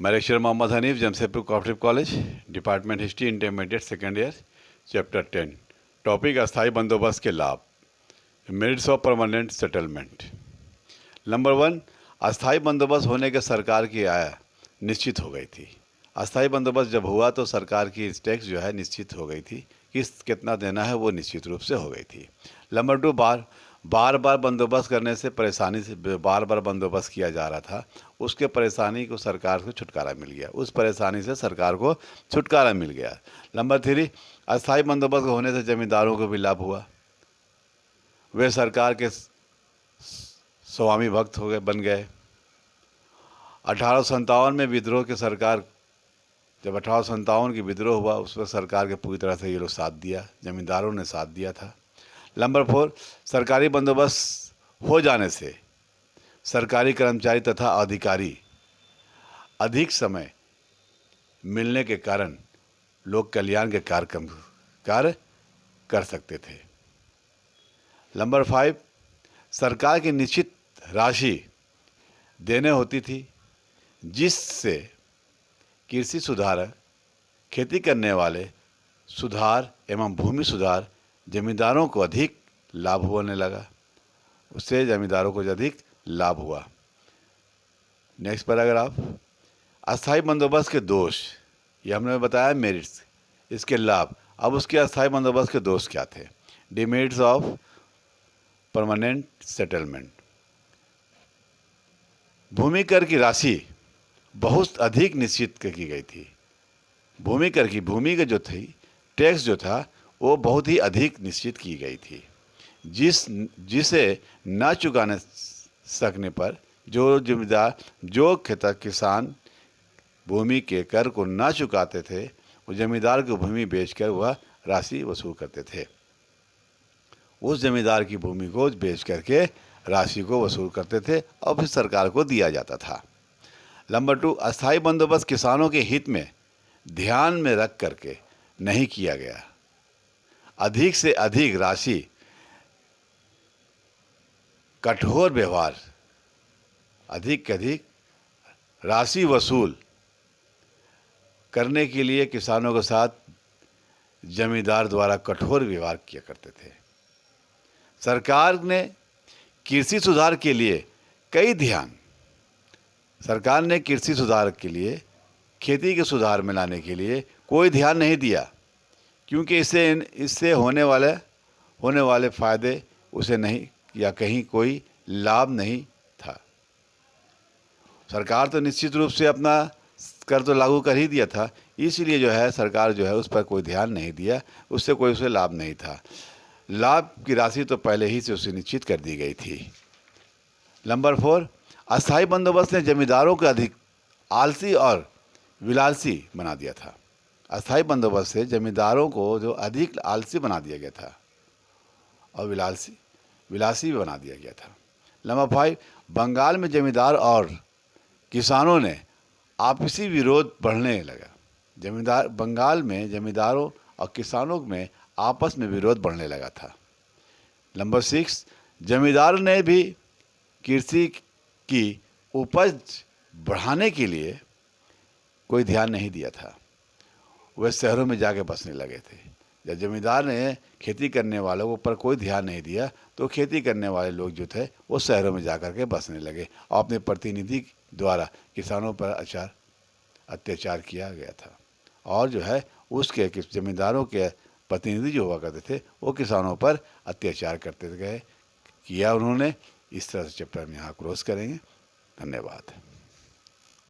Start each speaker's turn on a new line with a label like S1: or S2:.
S1: मैं lecture Mohammad Hanif, Jamshedpur cooperative college, department history, intermediate second year, chapter 10। Topic अस्थायी बंदोबस्त के लाभ, merits of permanent settlement. Number 1, अस्थायी बंदोबस्त होने के सरकार की आय निश्चित हो गई थी। अस्थायी बंदोबस्त जब हुआ तो सरकार की टैक्स जो है निश्चित हो गई थी, किस्त कितना देना है वो निश्चित रूप से हो गई थी। नंबर 2, बार बार बंदोबस्त करने से परेशानी से बार बंदोबस्त किया जा रहा था, उसके परेशानी को सरकार को छुटकारा मिल गया, उस परेशानी से सरकार को छुटकारा मिल गया। नंबर 3, अस्थायी बंदोबस्त होने से जमींदारों को भी लाभ हुआ, वे सरकार के स्वामी भक्त हो गए, बन गए। 1857 में विद्रोह के सरकार, जब 1857 की विद्रोह हुआ उस पर सरकार के पूरी तरह से ये लोग साथ दिया, जमींदारों ने साथ दिया था। नंबर 4, सरकारी बंदोबस्त हो जाने से सरकारी कर्मचारी तथा अधिकारी अधिक समय मिलने के कारण लोक कल्याण के कार्य कर सकते थे। नंबर 5, सरकार की निश्चित राशि देने होती थी, जिससे कृषि सुधारक, खेती करने वाले सुधार एवं भूमि सुधार जमींदारों को अधिक लाभ होने लगा, उससे जमींदारों को अधिक लाभ हुआ। नेक्स्ट पैराग्राफ, अस्थायी बंदोबस्त के दोष, ये हमने बताया मेरिट्स, इसके लाभ। अब उसके अस्थायी बंदोबस्त के दोष क्या थे? Demerits of permanent settlement. भूमि कर की राशि बहुत अधिक निश्चित की गई थी। भूमि कर की, भूमि का जो थी टैक्स जो था वो बहुत ही अधिक निश्चित की गई थी, जिसे न चुकाने सकने पर जो जिम्मेदार, जो किसान भूमि के कर को न चुकाते थे, वो जमींदार को भूमि बेचकर वह राशि वसूल करते थे। उस जमींदार की भूमि को बेच करके राशि को वसूल करते थे और फिर सरकार को दिया जाता था। नंबर 2, अस्थायी बंदोबस्त किसानों के हित में ध्यान में रख करके नहीं किया गया। अधिक से अधिक राशि, कठोर व्यवहार, अधिक से अधिक राशि वसूल करने के लिए किसानों के साथ जमींदार द्वारा कठोर व्यवहार किया करते थे। सरकार ने कृषि सुधार के लिए सरकार ने कृषि सुधार के लिए, खेती के सुधार में लाने के लिए कोई ध्यान नहीं दिया, क्योंकि इससे होने वाले फायदे उसे नहीं, या कहीं कोई लाभ नहीं था। सरकार तो निश्चित रूप से अपना कर तो लागू कर ही दिया था, इसलिए जो है सरकार जो है उस पर कोई ध्यान नहीं दिया, उससे कोई उसे लाभ नहीं था। लाभ की राशि तो पहले ही से उसे निश्चित कर दी गई थी। नंबर 4, अस्थायी बंदोबस्त ने जमींदारों को अधिक आलसी और विलासी बना दिया था। अस्थायी बंदोबस्त से जमींदारों को जो अधिक आलसी बना दिया गया था और विलासी भी बना दिया गया था। नंबर 5, बंगाल में जमींदार और किसानों ने आपसी विरोध बढ़ने लगा। बंगाल में जमींदारों और किसानों में आपस में विरोध बढ़ने लगा था। नंबर 6, जमींदार ने भी कृषि की उपज बढ़ाने के लिए कोई ध्यान नहीं दिया था, वे शहरों में जाके बसने लगे थे। जब जमींदार ने खेती करने वालों पर कोई ध्यान नहीं दिया तो खेती करने वाले लोग जो थे वो शहरों में जाकर के बसने लगे और अपने प्रतिनिधि द्वारा किसानों पर अत्याचार किया गया था। और जो है उसके जमींदारों के प्रतिनिधि जो हुआ करते थे वो किसानों पर अत्याचार करते गए, किया उन्होंने। इस तरह से चैप्टर में यहाँ क्लोज करेंगे। धन्यवाद।